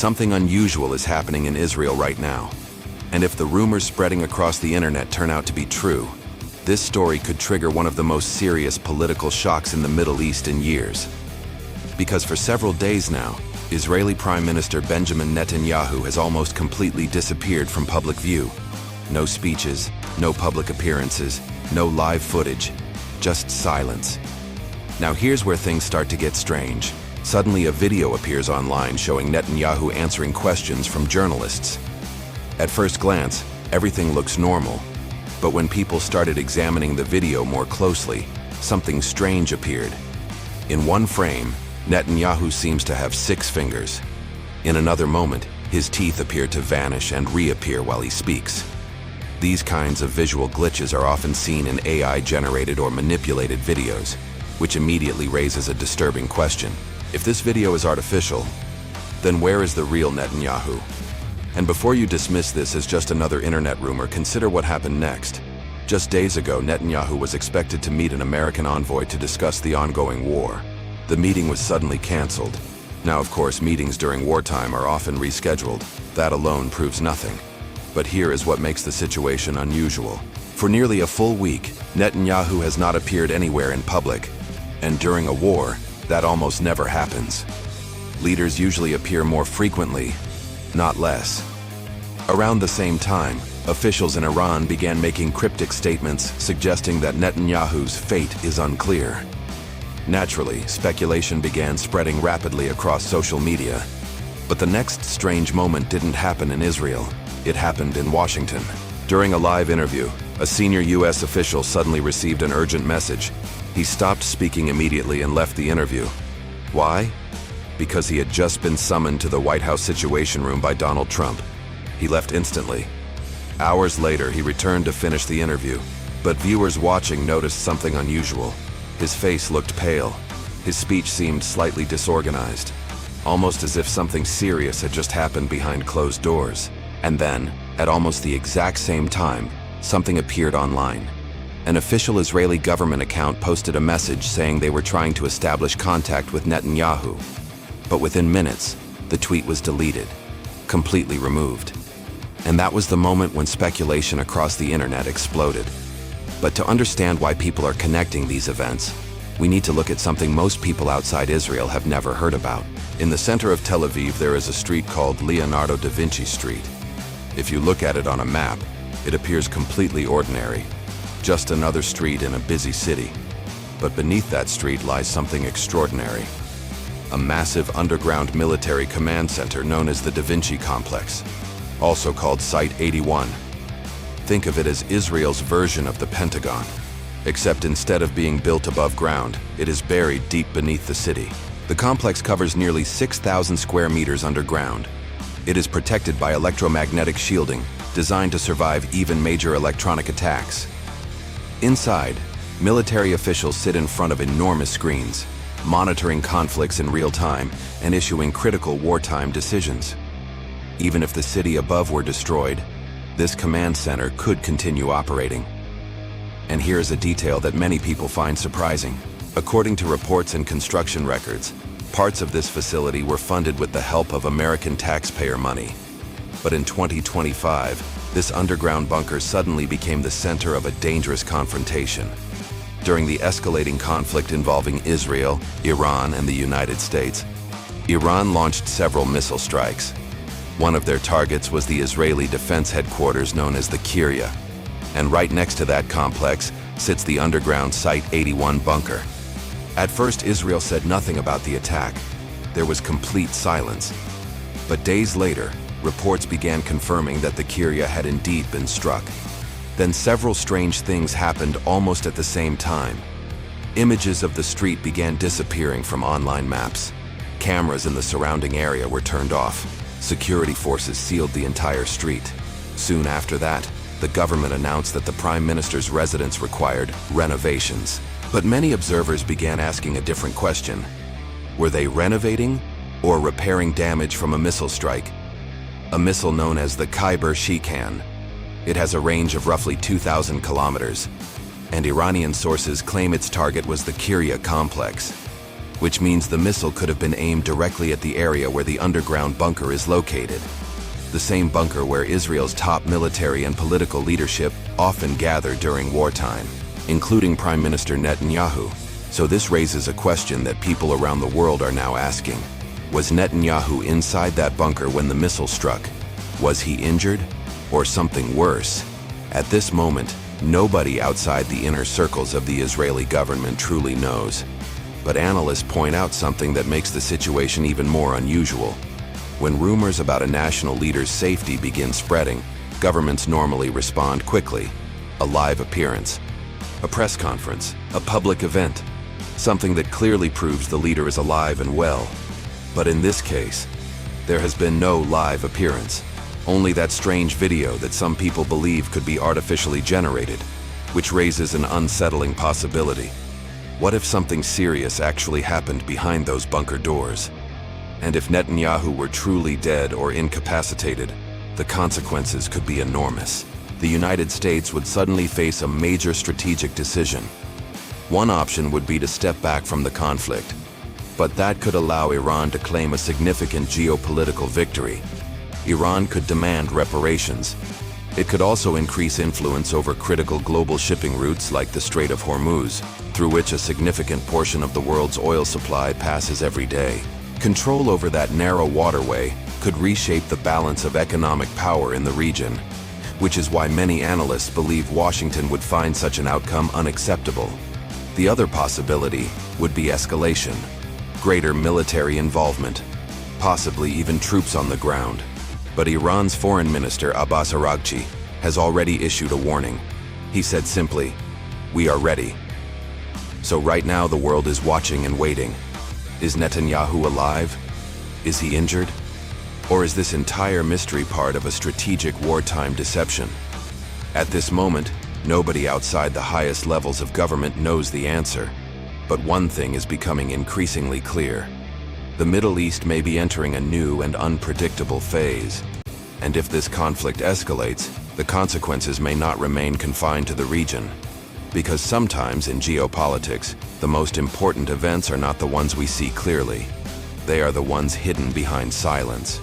Something unusual is happening in Israel right now. And if the rumors spreading across the internet turn out to be true, this story could trigger one of the most serious political shocks in the Middle East in years. Because for several days now, Israeli Prime Minister Benjamin Netanyahu has almost completely disappeared from public view. No speeches, no public appearances, no live footage, just silence. Now here's where things start to get strange. Suddenly a video appears online showing Netanyahu answering questions from journalists. At first glance, everything looks normal. But when people started examining the video more closely, something strange appeared. In one frame, Netanyahu seems to have 6 fingers. In another moment, his teeth appear to vanish and reappear while he speaks. These kinds of visual glitches are often seen in AI-generated or manipulated videos, which immediately raises a disturbing question. If this video is artificial, then where is the real Netanyahu? And before you dismiss this as just another internet rumor, consider what happened next. Just days ago, Netanyahu was expected to meet an American envoy to discuss the ongoing war. The meeting was suddenly canceled. Now, of course, meetings during wartime are often rescheduled. That alone proves nothing. But here is what makes the situation unusual. For nearly a full week, Netanyahu has not appeared anywhere in public. And during a war, that almost never happens. Leaders usually appear more frequently, not less. Around the same time, officials in Iran began making cryptic statements suggesting that Netanyahu's fate is unclear. Naturally, speculation began spreading rapidly across social media. But the next strange moment didn't happen in Israel. It happened in Washington. During a live interview, a senior U.S. official suddenly received an urgent message. He stopped speaking immediately and left the interview. Why? Because he had just been summoned to the White House Situation Room by Donald Trump. He left instantly. Hours later, he returned to finish the interview. But viewers watching noticed something unusual. His face looked pale. His speech seemed slightly disorganized, almost as if something serious had just happened behind closed doors. And then, at almost the exact same time, something appeared online. An official Israeli government account posted a message saying they were trying to establish contact with Netanyahu. But within minutes, the tweet was deleted, completely removed. And that was the moment when speculation across the internet exploded. But to understand why people are connecting these events, we need to look at something most people outside Israel have never heard about. In the center of Tel Aviv, there is a street called Leonardo da Vinci Street. If you look at it on a map, it appears completely ordinary. Just another street in a busy city. But beneath that street lies something extraordinary. A massive underground military command center known as the Da Vinci Complex, also called Site 81. Think of it as Israel's version of the Pentagon, except instead of being built above ground, it is buried deep beneath the city. The complex covers nearly 6,000 square meters underground. It is protected by electromagnetic shielding, designed to survive even major electronic attacks. Inside, military officials sit in front of enormous screens, monitoring conflicts in real time and issuing critical wartime decisions. Even if the city above were destroyed, this command center could continue operating. And here's a detail that many people find surprising. According to reports and construction records, parts of this facility were funded with the help of American taxpayer money. But in 2025, this underground bunker suddenly became the center of a dangerous confrontation. During the escalating conflict involving Israel, Iran, and the United States, Iran launched several missile strikes. One of their targets was the Israeli defense headquarters known as the Kiryat. And right next to that complex sits the underground Site 81 bunker. At first, Israel said nothing about the attack. There was complete silence. But days later, reports began confirming that the Kiryat had indeed been struck. Then several strange things happened almost at the same time. Images of the street began disappearing from online maps. Cameras in the surrounding area were turned off. Security forces sealed the entire street. Soon after that, the government announced that the Prime Minister's residence required renovations. But many observers began asking a different question. Were they renovating or repairing damage from a missile strike? A missile known as the Khyber Shikan. It has a range of roughly 2,000 kilometers, and Iranian sources claim its target was the Kiryat complex. which means the missile could have been aimed directly at the area where the underground bunker is located. The same bunker where Israel's top military and political leadership often gather during wartime, including Prime Minister Netanyahu. So this raises a question that people around the world are now asking. Was Netanyahu inside that bunker when the missile struck? Was he injured? Or something worse? At this moment, nobody outside the inner circles of the Israeli government truly knows. But analysts point out something that makes the situation even more unusual. When rumors about a national leader's safety begin spreading, governments normally respond quickly. A live appearance, a press conference, a public event, something that clearly proves the leader is alive and well. But in this case, there has been no live appearance. Only that strange video that some people believe could be artificially generated, which raises an unsettling possibility. What if something serious actually happened behind those bunker doors? And if Netanyahu were truly dead or incapacitated, the consequences could be enormous. The United States would suddenly face a major strategic decision. One option would be to step back from the conflict, but that could allow Iran to claim a significant geopolitical victory. Iran could demand reparations. It could also increase influence over critical global shipping routes like the Strait of Hormuz, through which a significant portion of the world's oil supply passes every day. Control over that narrow waterway could reshape the balance of economic power in the region, which is why many analysts believe Washington would find such an outcome unacceptable. The other possibility would be escalation, greater military involvement, possibly even troops on the ground. But Iran's Foreign Minister Abbas Araghchi has already issued a warning. He said simply, "We are ready." So right now the world is watching and waiting. Is Netanyahu alive? Is he injured? Or is this entire mystery part of a strategic wartime deception? At this moment, nobody outside the highest levels of government knows the answer. But one thing is becoming increasingly clear. The Middle East may be entering a new and unpredictable phase. And if this conflict escalates, the consequences may not remain confined to the region. Because sometimes in geopolitics, the most important events are not the ones we see clearly. They are the ones hidden behind silence.